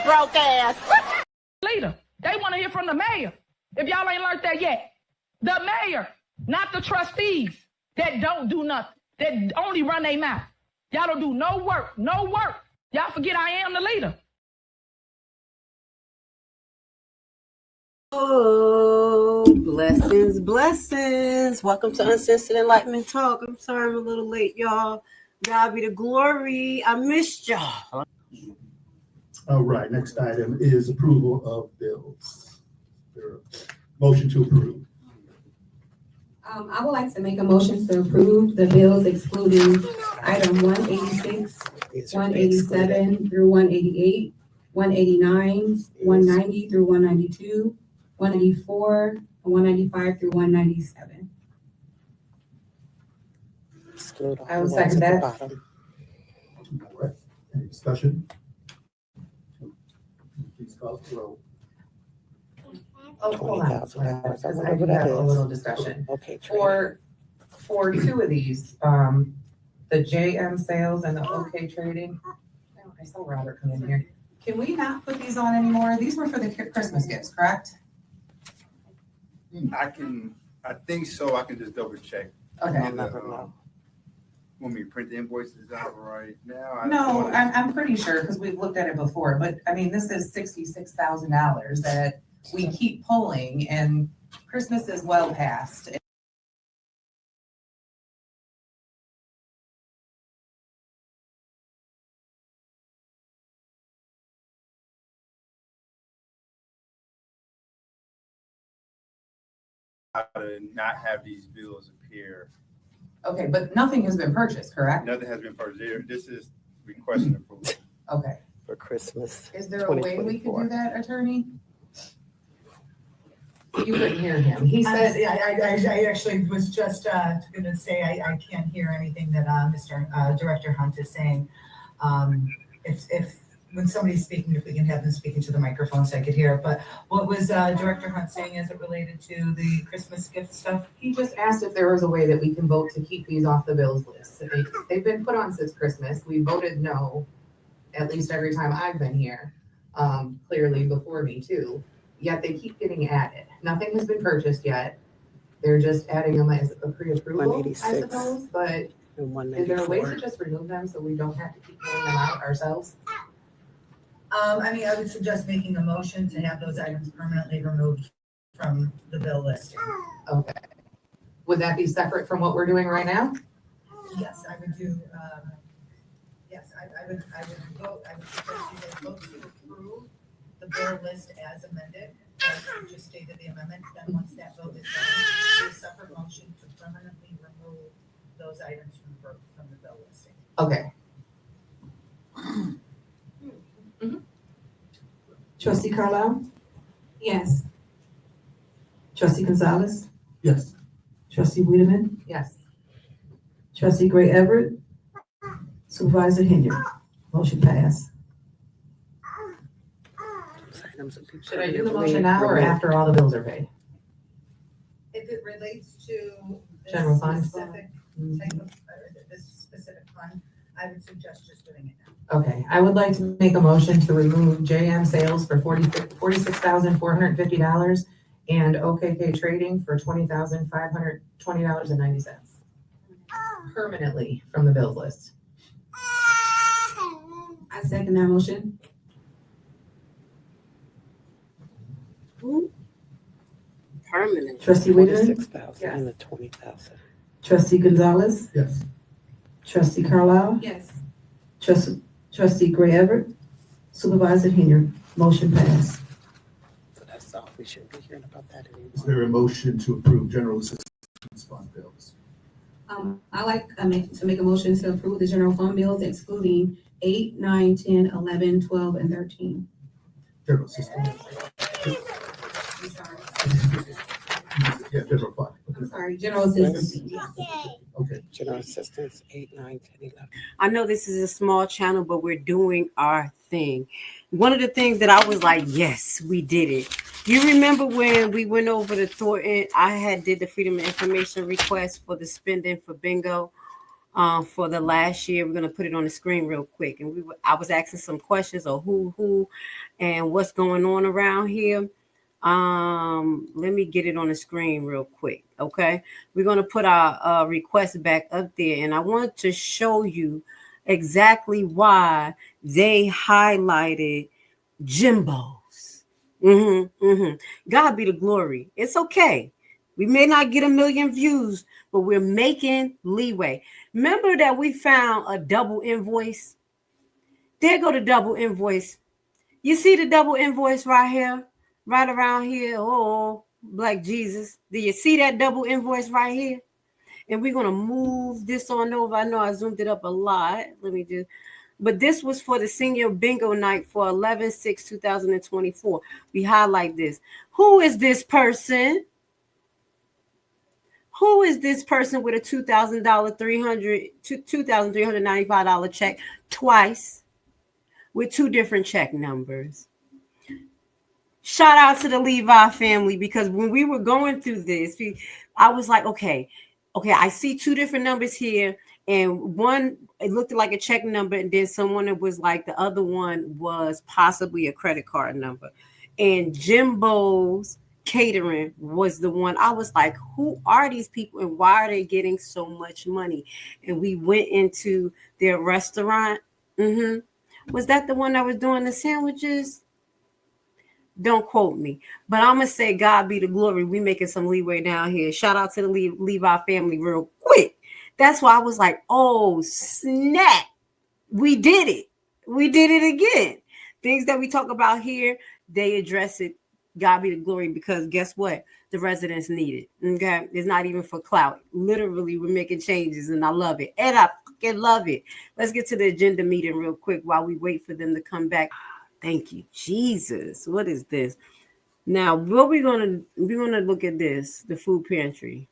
broke ass. Leader, they want to hear from the mayor. If y'all ain't learned that yet, the mayor, not the trustees that don't do nothing, that only run their mouth. Y'all don't do no work, no work. Y'all forget I am the leader. Oh, blessings. Welcome to Uncensored Enlightenment Talk. I'm sorry I'm a little late, y'all. God be the glory. I missed y'all. All right, next item is approval of bills. Motion to approve. I would like to make a motion to approve the bills excluding item 186, 187 through 188, 189, 190 through 192, 184, 195 through 197. I will second that. All right, any discussion? Please call the roll. Oh, hold on. Because I do have a little discussion. Okay. For two of these, the JM sales and the OK trading, oh, I saw Robert come in here. Can we not put these on anymore? These were for the Christmas gifts, correct? I think so. I can just double check. Okay. Want me to print the invoices out right now? No, I'm pretty sure because we've looked at it before, but I mean, this is $66,000 that we keep pulling and Christmas is well past. How to not have these bills appear. Okay, but nothing has been purchased, correct? Nothing has been purchased. This is requesting approval. Okay. For Christmas. Is there a way we could do that, attorney? You couldn't hear him. He said, I actually was just going to say I can't hear anything that Mr. Director Hunt is saying. If when somebody's speaking, if we can have them speak into the microphone so I could hear. But what was Director Hunt saying as it related to the Christmas gift stuff? he just asked if there was a way that we can vote to keep these off the bills list. They've been put on since Christmas. We voted no, at least every time I've been here, clearly before me too. Yet they keep getting added. Nothing has been purchased yet. They're just adding them as a pre-approval, I suppose. But is there a way to just remove them so we don't have to keep pulling them out ourselves? I mean, I would suggest making a motion to have those items permanently removed from the bill list. Okay. Would that be separate from what we're doing right now? Yes, I would do. Yes, I would vote. I would suggest you guys vote to approve the bill list as amended. As you just stated the amendment. Then once that vote is done, do a separate motion to permanently remove those items from the bill listing. Okay. Trustee Carlisle? Yes. Trustee Gonzalez? Yes. Trustee Weiderman? Yes. Trustee Gray Everett? Supervisor Henyard? Motion passed. Should I do the motion now or after all the bills are paid? If it relates to this General fund? specific type of, this specific fund, I would suggest just doing it now. Okay, I would like to make a motion to remove JM sales for $46,450 and OKK trading for $20,520.90 permanently from the bills list. I second that motion. Permanent. Trustee Weiderman? 6,000 and the 20,000. Trustee Gonzalez? Yes. Trustee Carlisle? Yes. Trustee Gray Everett? Supervisor Henyard? Motion passed. So that's all. We shouldn't be hearing about that anymore. Is there a motion to approve general assistance fund bills? I like to make a motion to approve the general fund bills excluding 8, 9, 10, 11, 12, and 13. General assistance. Yeah, general fund. I'm sorry, general assistance. Okay. General assistance, 8, 9, 10, 11. I know this is a small channel, but we're doing our thing. One of the things that I was like, yes, we did it. You remember when we went over to Thornton, I did the Freedom of Information request for the spending for bingo. for the last year. We're gonna put it on the screen real quick. And I was asking some questions of who, and what's going on around here. Let me get it on the screen real quick. Okay, we're gonna put our request back up there, and I want to show you exactly why they highlighted Jimbo's. God be the glory. It's okay. We may not get 1 million views, but we're making leeway. Remember that we found a double invoice? There go the double invoice. You see the double invoice right here, right around here. Oh, Black Jesus. Do you see that double invoice right here? And we're going to move this on over. I know I zoomed it up a lot. But this was for the senior bingo night for 11/6/2024. We highlight this. Who is this person? Who is this person with a $2,000, $2,395 check twice with 2 different check numbers? Shout out to the Levi family, because when we were going through this, I was like, okay, I see 2 different numbers here, and one, it looked like a check number, and then someone that was like the other one was possibly a credit card number. And Jimbo's Catering was the one. I was like, who are these people and why are they getting so much money? And we went into their restaurant. Was that the one that was doing the sandwiches? Don't quote me, but I'm gonna say God be the glory. We making some leeway down here. Shout out to the Levi family real quick. That's why I was like, oh snap, we did it. We did it again. Things that we talk about here, they address it. God be the glory, because guess what? The residents need it. Okay, it's not even for clout. Literally, we're making changes, and I love it. And I fucking love it. Let's get to the agenda meeting real quick while we wait for them to come back. Thank you, Jesus. What is this? Now, we're gonna look at this, the food pantry.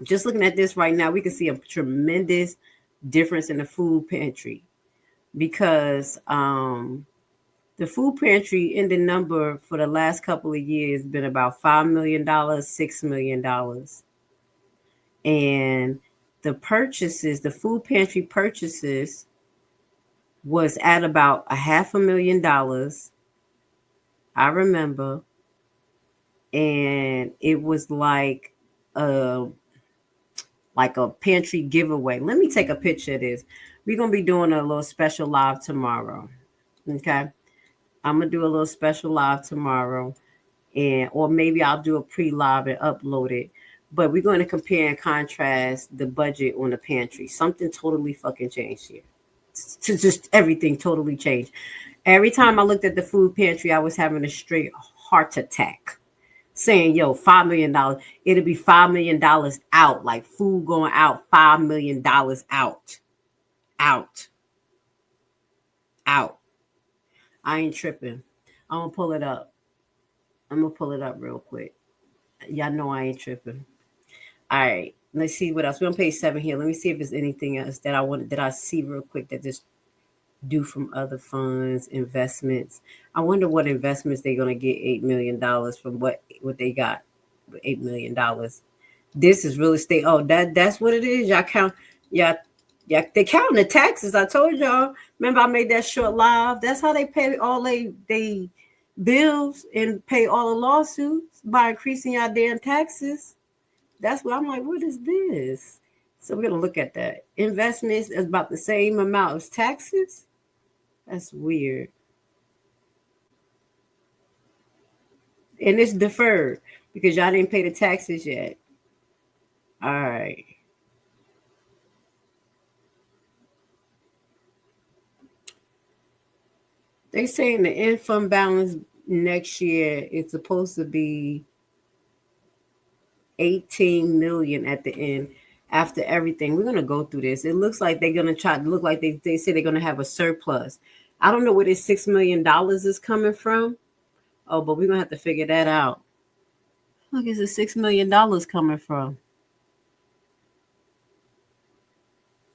Just looking at this right now, we can see a tremendous difference in the food pantry, because the food pantry in the number for the last couple of years been about $5 million, $6 million. And the purchases, the food pantry purchases, was at about $500,000. I remember. And it was like a pantry giveaway. Let me take a picture of this. We're going to be doing a little special live tomorrow. Okay. I'm going to do a little special live tomorrow, or maybe I'll do a pre-live and upload it. But we're going to compare and contrast the budget on the pantry. Something totally fucking changed here. To just everything totally changed. Every time I looked at the food pantry, I was having a straight heart attack, saying, yo, $5 million. It'll be $5 million out, like food going out, $5 million out. I ain't tripping. I'm going to pull it up. Real quick. Y'all know I ain't tripping. All right. Let's see what else. We're on page 7 here. Let me see if there's anything else that I see real quick that just due from other funds, investments. I wonder what investments they're going to get $8 million from what they got. $8 million. This is real estate. Oh, that's what it is. Y'all count. Yeah, they counting the taxes. I told y'all. Remember, I made that short live. That's how they pay all they bills and pay all the lawsuits, by increasing your damn taxes. That's what I'm like. What is this? So we're gonna look at that. Investments is about the same amount as taxes. That's weird. And it's deferred because y'all didn't pay the taxes yet. All right. They saying the end fund balance next year is supposed to be 18 million at the end after everything. We're going to go through this. It looks like they're going to try to look like they say they're going to have a surplus. I don't know where this $6 million is coming from. Oh, but we're going to have to figure that out. Look, is the $6 million coming from?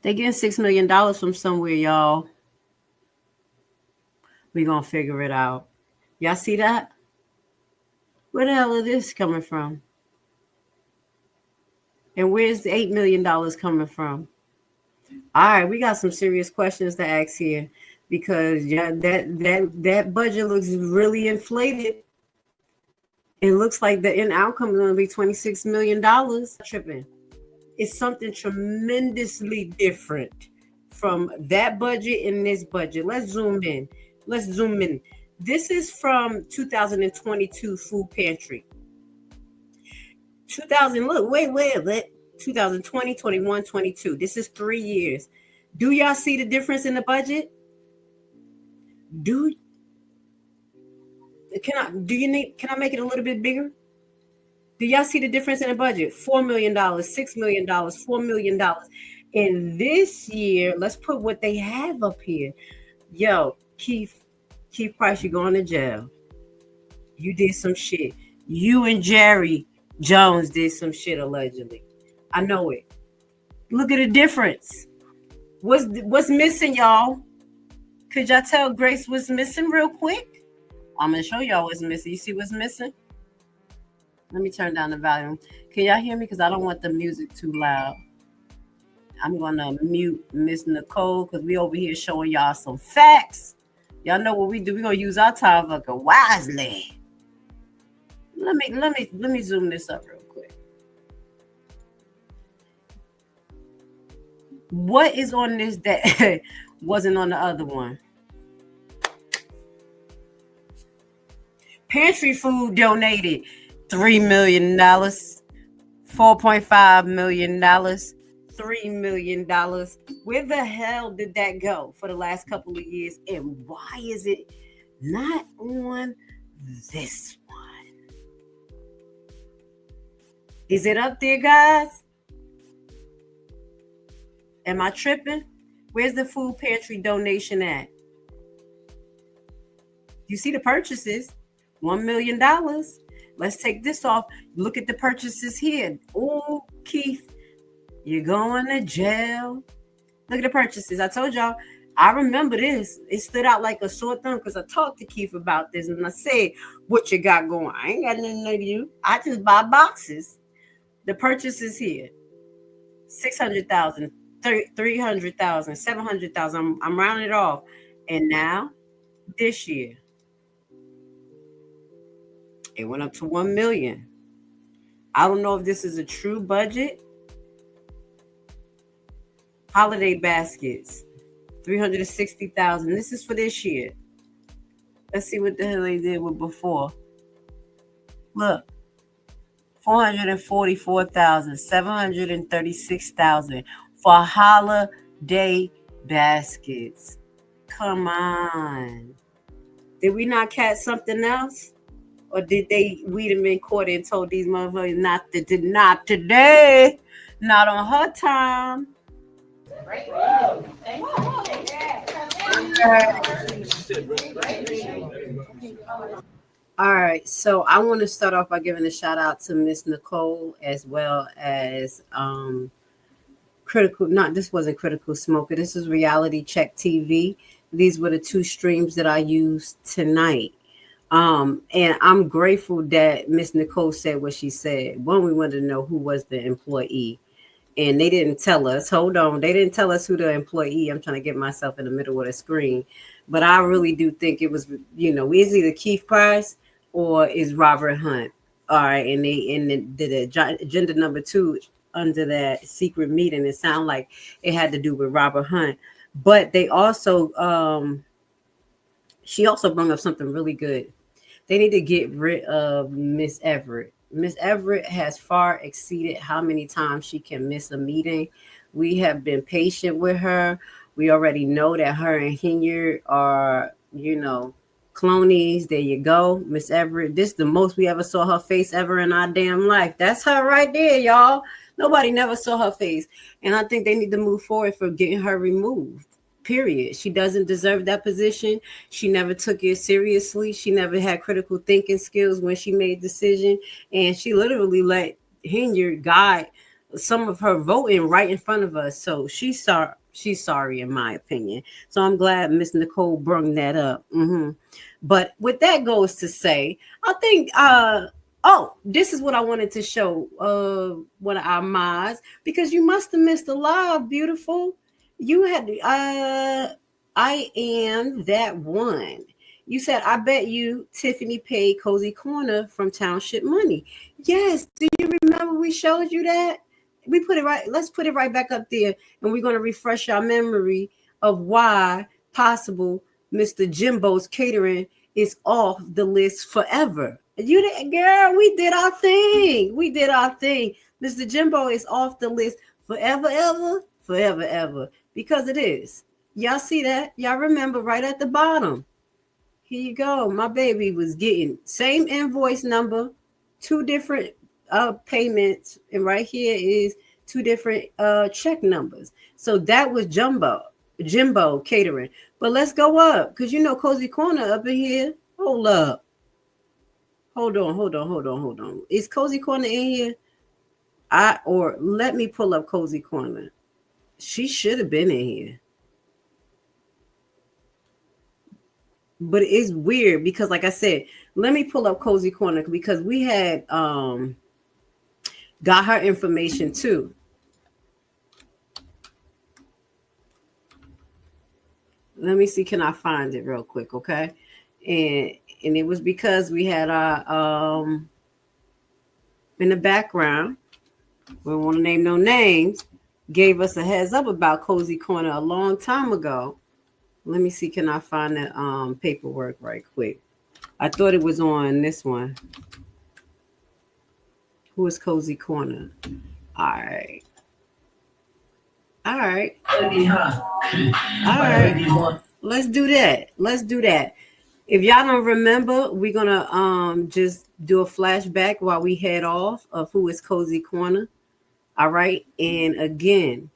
They getting $6 million from somewhere, y'all. We're going to figure it out. Y'all see that? Where the hell is this coming from? And where's the $8 million coming from? All right, we got some serious questions to ask here because yeah, that budget looks really inflated. It looks like the end outcome is going to be $26 million. Tripping. It's something tremendously different from that budget and this budget. Let's zoom in. This is from 2022 food pantry. 2020, 21, 22. This is 3 years. Do y'all see the difference in the budget? Can I make it a little bit bigger? Do y'all see the difference in the budget? $4 million, $6 million, $4 million. And this year, let's put what they have up here. Yo, Keith Price, you're going to jail. You did some shit. You and Jerry Jones did some shit allegedly. I know it. Look at the difference. What's missing, y'all? Could y'all tell Grace what's missing real quick? I'm going to show y'all what's missing. You see what's missing? Let me turn down the volume. Can y'all hear me? Because I don't want the music too loud. I'm going to mute Miss Nicole because we over here showing y'all some facts. Y'all know what we do. We're going to use our time fucking wisely. Let me zoom this up real quick. What is on this that wasn't on the other one? Pantry food donated $3 million, $4.5 million, $3 million. Where the hell did that go for the last couple of years? And why is it not on this one? Is it up there, guys? Am I tripping? Where's the food pantry donation at? You see the purchases, $1 million. Let's take this off. Look at the purchases here. Oh, Keith, you're going to jail. Look at the purchases. I told y'all, I remember this. It stood out like a sore thumb because I talked to Keith about this and I said, what you got going? I ain't got nothing to you. I just buy boxes. The purchases here, 600,000, 300,000, 700,000. I'm rounding it off. And now, this year, it went up to 1 million. I don't know if this is a true budget. Holiday baskets, 360,000. This is for this year. Let's see what the hell they did with before. Look, 444,000, 736,000 for holiday baskets. Come on. Did we not catch something else? Or did Weiderman court and told these motherfuckers not today, not on her time? All right, so I want to start off by giving a shout out to Miss Nicole as well as this wasn't Critical Smoker. This is Reality Check TV. These were the two streams that I used tonight. And I'm grateful that Miss Nicole said what she said. One, we wanted to know who was the employee. And they didn't tell us. Hold on. They didn't tell us who the employee. I'm trying to get myself in the middle of the screen. But I really do think it was, is either Keith Price or is Robert Hunt. All right. And the agenda number 2 under that secret meeting, it sounded like it had to do with Robert Hunt. But they also, she also brought up something really good. They need to get rid of Miss Everett. Miss Everett has far exceeded how many times she can miss a meeting. We have been patient with her. We already know that her and Henyard are, clonies. There you go. Miss Everett, this is the most we ever saw her face ever in our damn life. That's her right there, y'all. Nobody never saw her face. And I think they need to move forward for getting her removed. Period. She doesn't deserve that position. She never took it seriously. She never had critical thinking skills when she made decision. And she literally let Henyard guide some of her voting right in front of us. So she's sorry in my opinion. So I'm glad Miss Nicole brought that up. But with that goes to say, I think this is what I wanted to show one of our mods, because you must have missed a live, beautiful. You had I am that one. You said, I bet you Tiffany paid Cozy Corner from Township money. Yes. Do you remember we showed you that? We put it right. Let's put it right back up there. And we're going to refresh our memory of why possible Mr. Jimbo's Catering is off the list forever. You did, girl, we did our thing. We did our thing. Mr. Jimbo is off the list forever, ever. Because it is. Y'all see that? Y'all remember right at the bottom. Here you go. My baby was getting same invoice number, 2 different payments, and right here is 2 different check numbers. So that was Jimbo Catering. But let's go up, because you know Cozy Corner up in here. Hold up. Hold on. Is Cozy Corner in here? Or let me pull up Cozy Corner. She should have been in here. But it's weird because, like I said, let me pull up Cozy Corner because we had got her information too. Let me see, can I find it real quick, okay? And it was because we had our in the background, we don't want to name no names, gave us a heads up about Cozy Corner a long time ago. Let me see, can I find the paperwork right quick? I thought it was on this one. Who is Cozy Corner? All right. Let's do that. If y'all don't remember, we're gonna just do a flashback while we head off of who is Cozy Corner. All right. And again,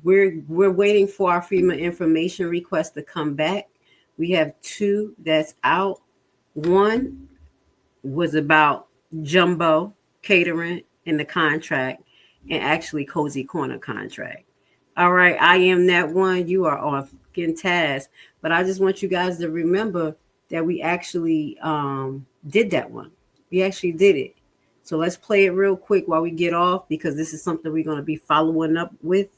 we're waiting for our FEMA information request to come back. We have 2 that's out. One was about Jumbo Catering in the contract, and actually Cozy Corner contract. All right, I am that one. You are on fucking task. But I just want you guys to remember that we actually did that one. We actually did it. So let's play it real quick while we get off, because this is something we're going to be following up with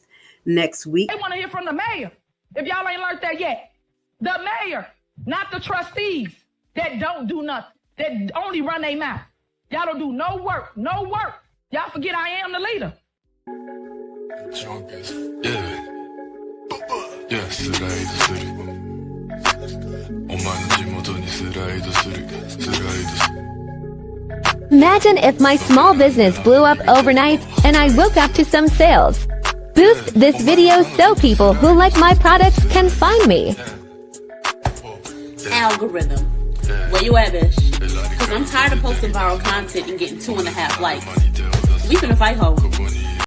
next week. They want to hear from the mayor. If y'all ain't learned that yet. The mayor, not the trustees that don't do nothing, that only run their mouth. Y'all don't do no work. Y'all forget I am the leader. Imagine if my small business blew up overnight and I woke up to some sales. Boost this video so people who like my products can find me. Algorithm, where you at, bitch? Cause I'm tired of posting viral content and getting 2.5 likes. We finna fight, ho.